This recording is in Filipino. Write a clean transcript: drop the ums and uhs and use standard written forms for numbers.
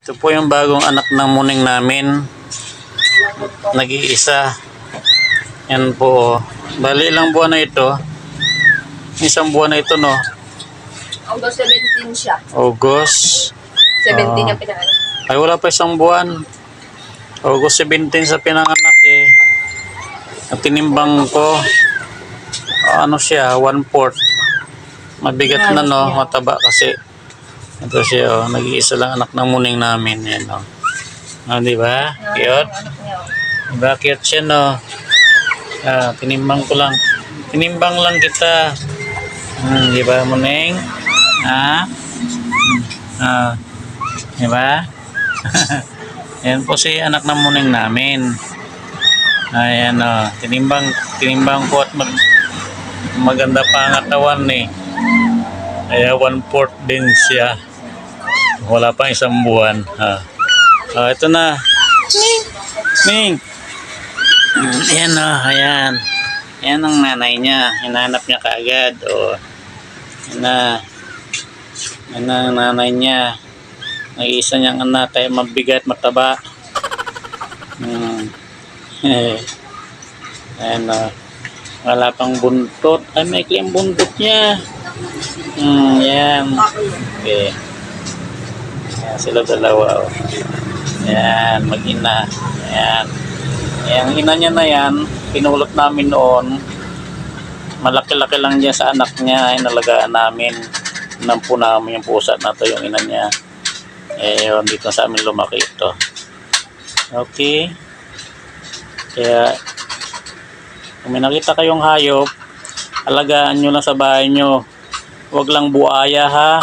Ito po yung bagong anak ng muning namin. Nag-iisa. Yan po. Bali ilang buwan na ito. Isang buwan na ito, no? August 17 siya. August. 17 yung pinanganak. Ay, wala pa isang buwan. August 17 sa pinanganak eh. At tinimbang ko, ano siya, 1/4. Mabigat na, no? Mataba kasi. Ito siya, oh. Nag-iisa lang anak ng muning namin. Yan, oh. Oh, di ba? Cute? Diba, cute siya, no? Ah, tinimbang ko lang. Tinimbang lang kita. Di ba, muning? Ha? Ah, di ba? Yan po si anak ng muning namin. Ayan, oh. Tinimbang ko at maganda pa ang katawan eh. Kaya 1/4 din siya. Wala pang isang buwan. Ito na. Ming! Ayan o, ayan. Ayan ang nanay niya. Hinanap niya kaagad. Ayan na. Ayan na ang nanay niya. Nag-iisa niyang anak. Kaya mabigat, mataba. Ayan o. Wala pang buntot. Ay, may ikli ang buntot niya. Yan. Okay. Yan sila dalawa. Oh. Yan, mag-ina. Yan. Yung ina niya na yan, pinulot namin noon. Malaki-laki lang niya sa anak niya. Inalagaan namin. Nampo namin yung pusa na to, yung ina niya. Yun, dito sa amin lumaki ito. Okay. Kaya, kung may nakita kayong hayop, alagaan nyo lang sa bahay nyo. Huwag lang buaya, ha.